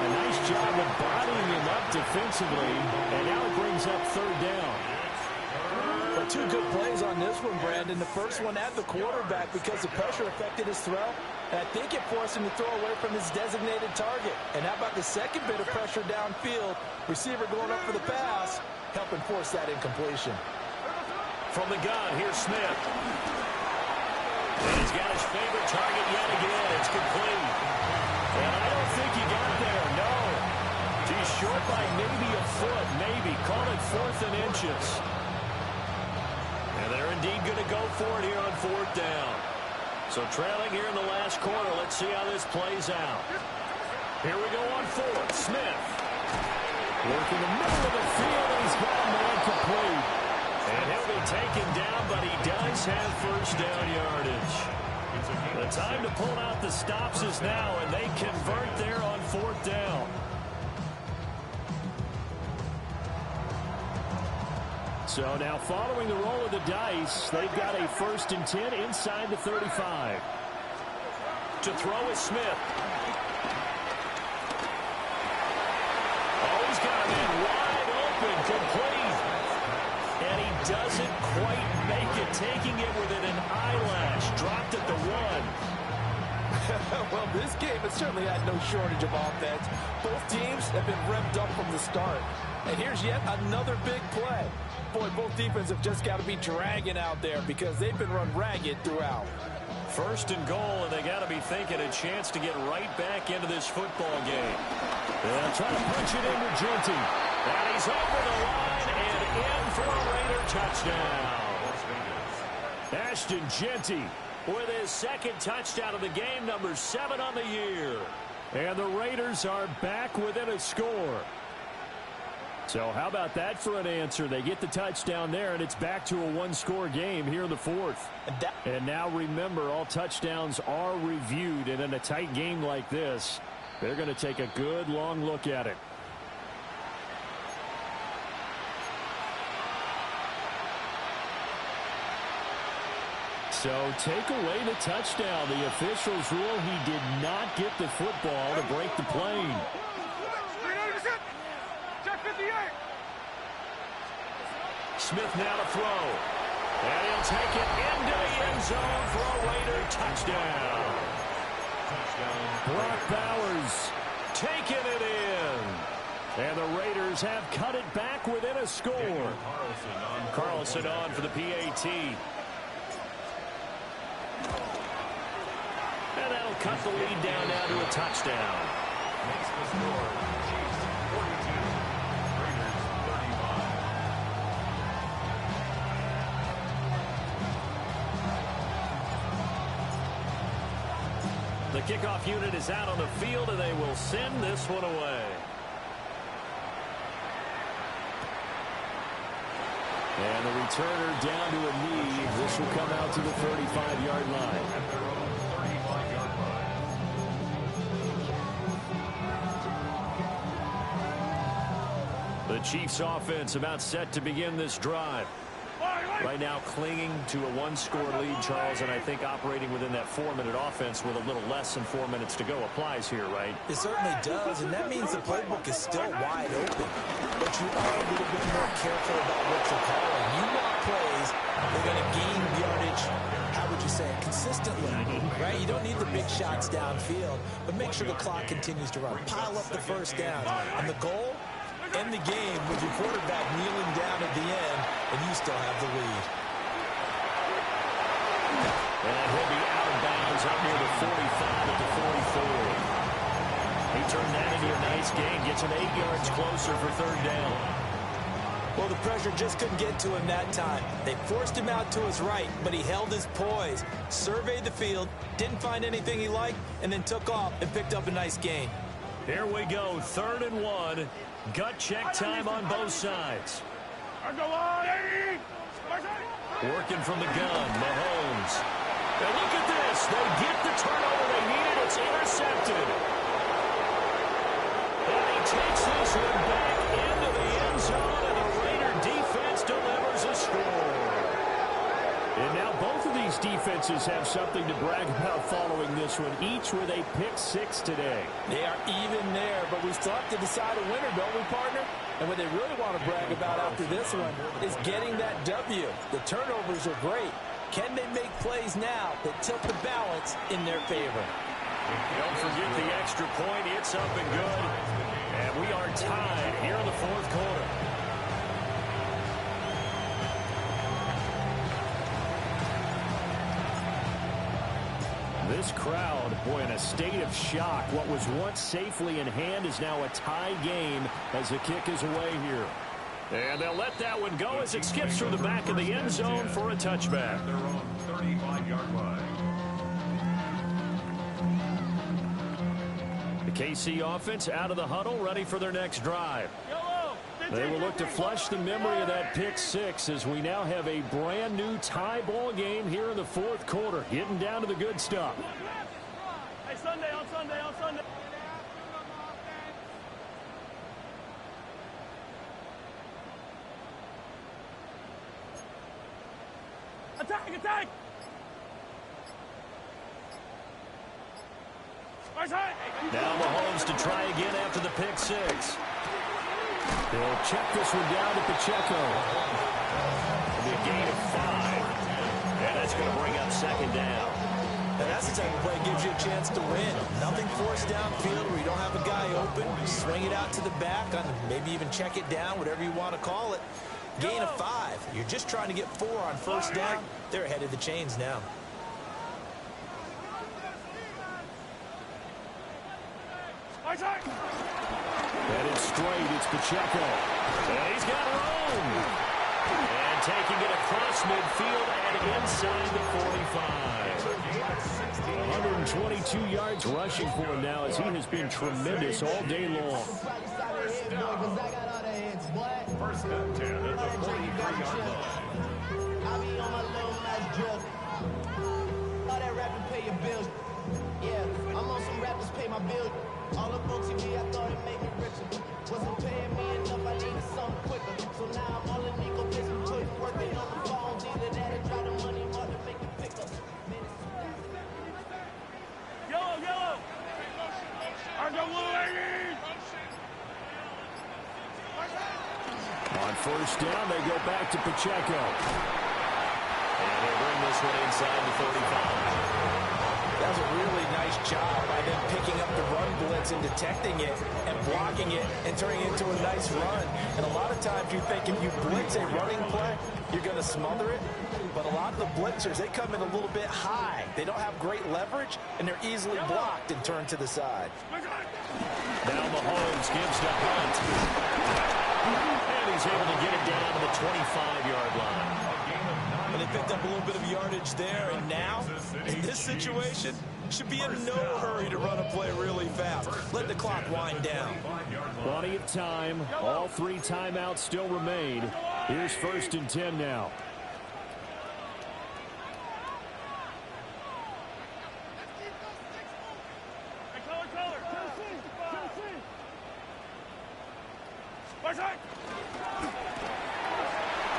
A nice job of bodying him up defensively, and now it brings up 3rd down. But 2 good plays on this one, Brandon. The first one at the quarterback because the pressure affected his throw. And I think it forced him to throw away from his designated target. And how about the second bit of pressure downfield? Receiver going up for the pass, helping force that incompletion. From the gun, here's Smith. And he's got his favorite target yet again. It's complete. And I don't think he got there, no. He's short by maybe a foot, maybe. Call it 4th and inches. And they're indeed going to go for it here on 4th down. So trailing here in the last quarter. Let's see how this plays out. Here we go on 4th. Smith. Working the middle of the field, and he's got a man complete. And he'll be taken down, but he does have 1st down yardage. The time to pull out the stops is now, and they convert there on 4th down. So now following the roll of the dice, they've got a 1st and 10 inside the 35. To throw is Smith. Oh, he's got a man wide open, complete. And he doesn't quite make it, taking it within an eyelash. Dropped at the 1. Well, this game has certainly had no shortage of offense. Both teams have been revved up from the start. And here's yet another big play. Boy, both defenses have just got to be dragging out there because they've been run ragged throughout. 1st and goal, and they got to be thinking a chance to get right back into this football game. They'll try to punch it in with Genty. And he's over the line and in for a Raider touchdown. Ashton Genty with his 2nd touchdown of the game, number 7 on the year. And the Raiders are back within a score. So how about that for an answer? They get the touchdown there, and it's back to a 1-score game here in the 4th. And now remember, all touchdowns are reviewed, and in a tight game like this, they're going to take a good long look at it. So take away the touchdown. The officials rule he did not get the football to break the plane. Smith now to throw. And he'll take it into the end zone for a Raider touchdown. Brock Bowers taking it in. And the Raiders have cut it back within a score. Carlson on for the PAT. And that'll cut the lead down now to a touchdown. Makes the score. Chiefs 42. Raiders 35. The kickoff unit is out on the field, and they will send this one away. And the returner down to a knee. This will come out to the 35-yard line. At their own 35-yard line. The Chiefs offense about set to begin this drive. Right now clinging to a one-score lead, Charles, and I think operating within that 4-minute offense with a little less than 4 minutes to go applies here, right? It certainly does, and that means the playbook is still wide open. But you are a little bit more careful about what you're calling. You want plays that are going to gain yardage, how would you say it, consistently, right? You don't need the big shots downfield, but make sure the clock continues to run. Pile up the first down. And the goal? End the game with your quarterback kneeling down at the end, and you still have the lead. And he'll be out of bounds up near the 45 at the 44. He turned that into a nice gain, gets him 8 yards closer for third down. Well, the pressure just couldn't get to him that time. They forced him out to his right, but he held his poise, surveyed the field, didn't find anything he liked, and then took off and picked up a nice gain. Here we go, 3rd and 1. Gut check time on both sides. Working from the gun, Mahomes. And look at this. They get the turnover they needed. It's intercepted. And he takes this one back into the end zone, and the Raider defense delivers a score. And now both of these defenses have something to brag about following this one, each with a pick 6 today. They are even there, but we still have to decide a winner, don't we, partner? And what they really want to brag about after this one is getting that W. The turnovers are great. Can they make plays now that tilt the balance in their favor? Don't forget the extra point. It's up and good. And we are tied here in the 4th quarter. This crowd, boy, in a state of shock. What was once safely in hand is now a tie game as the kick is away here. And they'll let that one go as it skips through the back of the end zone for a touchback. Their own 35-yard line. The KC offense out of the huddle, ready for their next drive. They will look to flush the memory of that pick 6 as we now have a brand new tie ball game here in the 4th quarter, getting down to the good stuff. Hey, Sunday on Sunday on Sunday. Attack, attack! Now Mahomes to try again after the pick 6. They'll check this one down to Pacheco. It'll be a gain of 5. And that's going to bring up 2nd down. And that's the type of play that gives you a chance to win. Nothing forced downfield where you don't have a guy open. Swing it out to the back, on maybe even check it down, whatever you want to call it. Gain of 5. You're just trying to get 4 on first down. They're ahead of the chains now. And it's straight. It's Pacheco. And he's got room. And taking it across midfield and inside the 45. 122 yards rushing for him now as he has been tremendous all day long. First and 10 at the 43-yard line. I be on my little nice drug. All that rapping pay your bills. Yeah, I'm on some rappers pay my bills. All up on TV, I thought it made me richer. Wasn't paying me enough, I needed something quicker. So now I'm all in Nico, busy putting working on the phones. Either that or try the money, more to make it pick up. first down. They go back to Pacheco. And they bring this one inside the 35. That was a really nice job by them picking up the run blitz and detecting it and blocking it and turning it into a nice run. And a lot of times you think if you blitz a running play, you're going to smother it. But a lot of the blitzers, they come in a little bit high. They don't have great leverage, and they're easily blocked and turned to the side. Now Mahomes gives to Hunt. And he's able to get it down to the 25-yard line. And they picked up a little bit of yardage there, and now, in this situation, should be in no hurry to run a play really fast. Let the clock wind down. Plenty of time. All 3 timeouts still remain. Here's 1st and 10 now.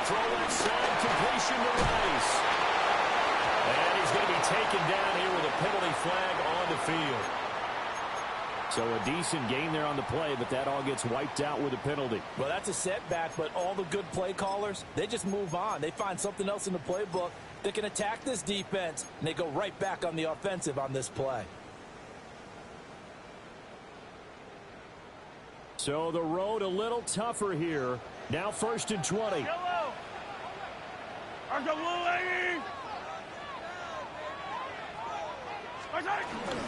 Throw left side, completion to Rice. And he's going to be taken down here with a penalty flag on the field. So a decent gain there on the play, but that all gets wiped out with a penalty. Well, that's a setback, but all the good play callers, they just move on. They find something else in the playbook that can attack this defense, and they go right back on the offensive on this play. So the road a little tougher here. Now 1st and 20.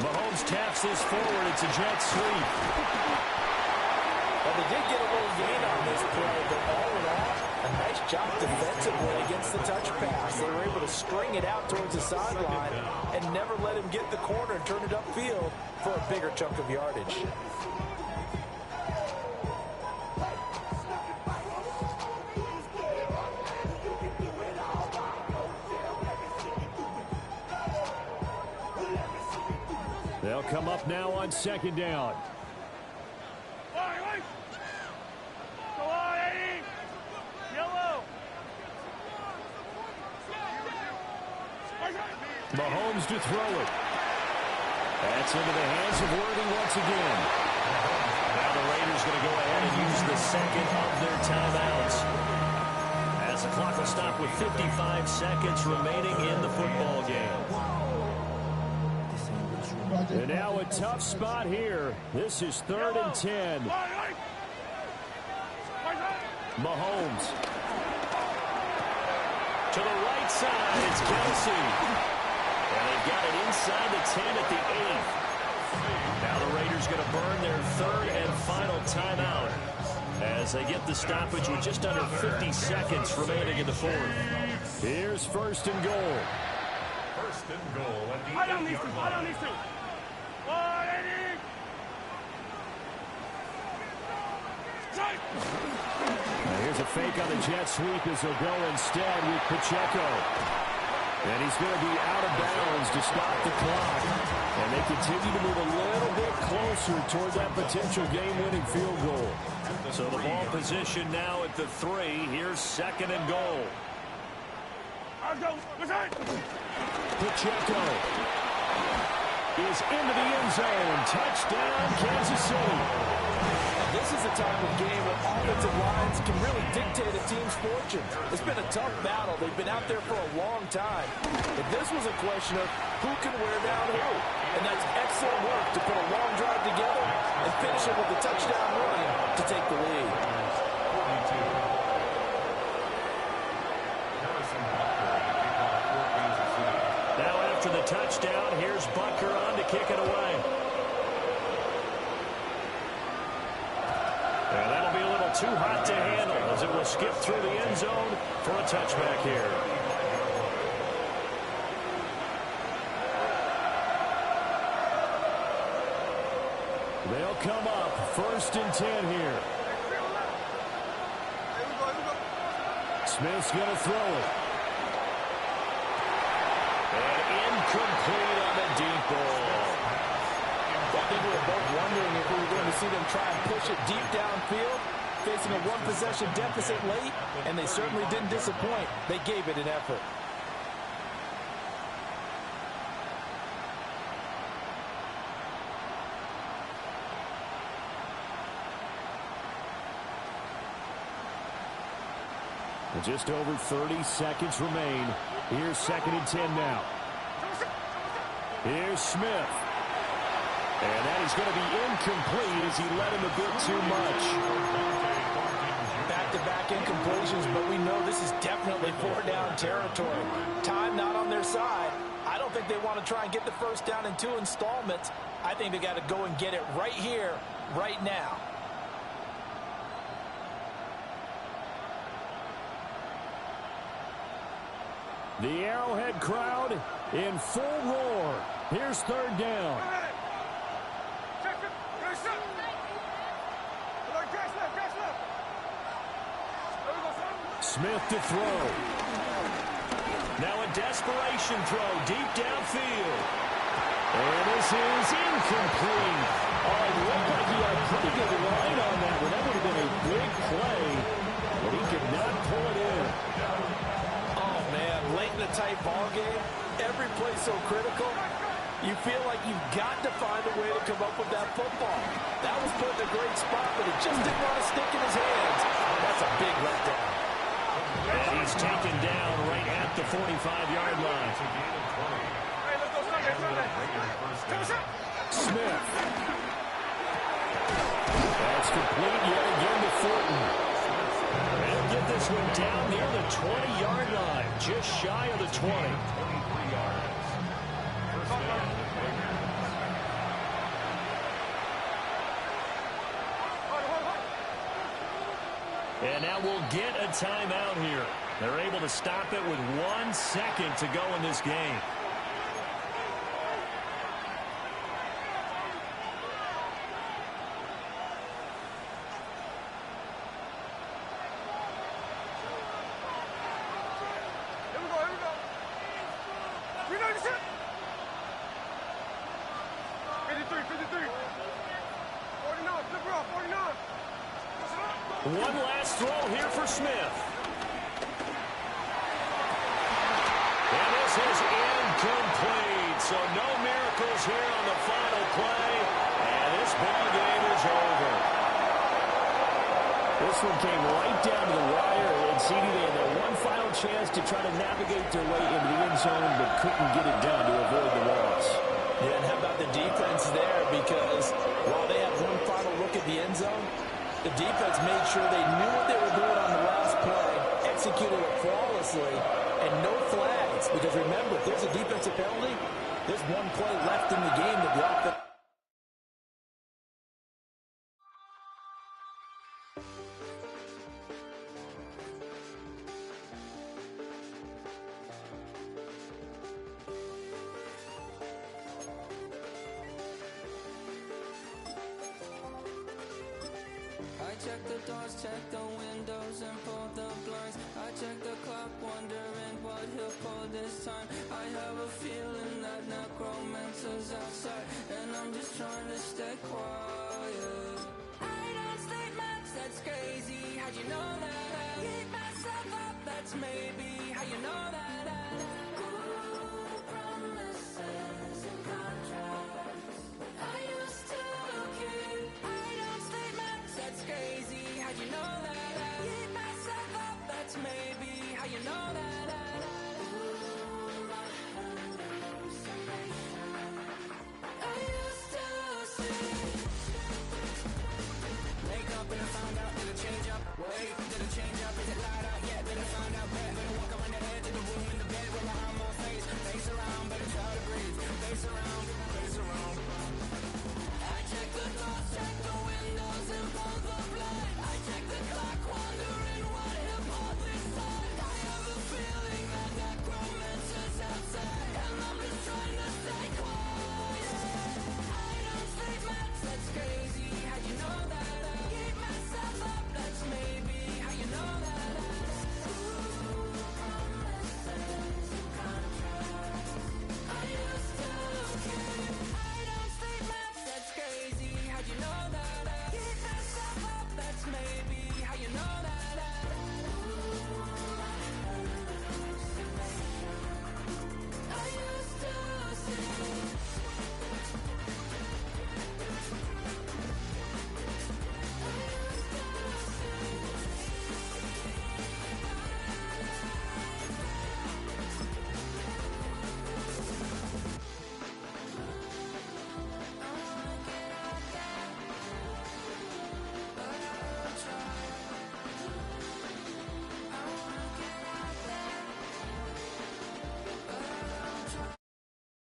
Mahomes taps this forward. It's a jet sweep. Well, they did get a little gain on this play, but all in all, a nice job defensively against the touch pass. They were able to string it out towards the sideline and never let him get the corner and turn it upfield for a bigger chunk of yardage. They'll come up now on 2nd down. Mahomes to throw it. That's into the hands of Worthy once again. Now the Raiders going to go ahead and use the 2nd of their timeouts, as the clock will stop with 55 seconds remaining in the football game. And now a tough spot here. This is 3rd and 10. Mahomes. To the right side, it's Kelsey. And they've got it inside the 10 at the 8th. Now the Raiders going to burn their 3rd and final timeout as they get the stoppage with just under 50 seconds remaining in the 4th. Here's 1st and goal. 1st and goal at the 8-yard line. Now here's a fake on the jet sweep as he'll go instead with Pacheco. And he's going to be out of bounds to stop the clock. And they continue to move a little bit closer toward that potential game-winning field goal. So the ball position now at the 3. Here's 2nd and goal. Pacheco is into the end zone. Touchdown, Kansas City. This is a type of game where offensive lines can really dictate a team's fortune. It's been a tough battle. They've been out there for a long time. But this was a question of who can wear down who. And that's excellent work to put a long drive together and finish it with a touchdown run to take the lead. Now after the touchdown, here's Butker on to kick it away. And that'll be a little too hot to handle as it will skip through the end zone for a touchback here. They'll come up 1st and 10 here. Smith's going to throw it. And incomplete on the deep ball. I think we were both wondering if we were going to see them try and push it deep downfield, facing a one-possession deficit late, and they certainly didn't disappoint. They gave it an effort. Just over 30 seconds remain. Here's 2nd and 10 now. Here's Smith. And that is going to be incomplete as he led him a bit too much. Back-to-back incompletions, but we know this is definitely 4-down territory. Time not on their side. I don't think they want to try and get the first down in 2 installments. I think they got to go and get it right here, right now. The Arrowhead crowd in full roar. Here's 3rd down. Smith to throw. Now a desperation throw deep downfield. And this is incomplete. Oh, it looked like he had a pretty good line on that one. That would have been a big play, but he could not pull it in. Oh, man, late in a tight ball game, every play so critical. You feel like you've got to find a way to come up with that football. That was put in a great spot, but it just didn't want to stick in his hands. That's a big letdown. And he's taken down right at the 45-yard line. Smith. That's complete yet again to Thornton. They'll get this one down near the 20-yard line, just shy of the 20. And now we'll get a timeout here. They're able to stop it with 1 second to go in this game. One last throw here for Smith. And this is incomplete. So no miracles here on the final play. And this ball game is over. This one came right down to the wire. And CD, they had their one final chance to try to navigate their way into the end zone, but couldn't get it done to avoid the loss. Yeah, and how about the defense there? Because while they had one final look at the end zone, the defense made sure they knew what they were doing on the last play, executed it flawlessly, and no flags. Because remember, if there's a defensive penalty, there's one play left in the game to block the... Check the doors, check the windows, and pull the blinds. I check the clock, wondering what he'll pull this time. I have a feeling that necromancer's outside, and I'm just trying to stay quiet. I don't state much, that's crazy. How'd you know that? Keep myself up, that's maybe how you know that. Promises and contracts I used to keep. I don't state much, that's crazy. How'd you know that? Keep myself up, that's maybe how you know that. I used to see. Wake up and I found out, did it change up? Wait, did it change up? Is it light out yet? Did it find out better? Better walk around the edge of the room in the bed with my arm on face. Face around, better try to breathe. Face around, face around. I check the doors, check the windows, and pull the blind. I check the clock, wondering what he'll pull this time. I have a feeling that necromancer's outside, and I'm just trying to stay quiet. I don't sleep much, that's crazy. How'd you know that? Keep myself up, that's maybe how you know that. Promises and contracts I used to keep. I don't sleep much, that's crazy. How'd you know that? Keep myself up, that's maybe how you know that. I used to see.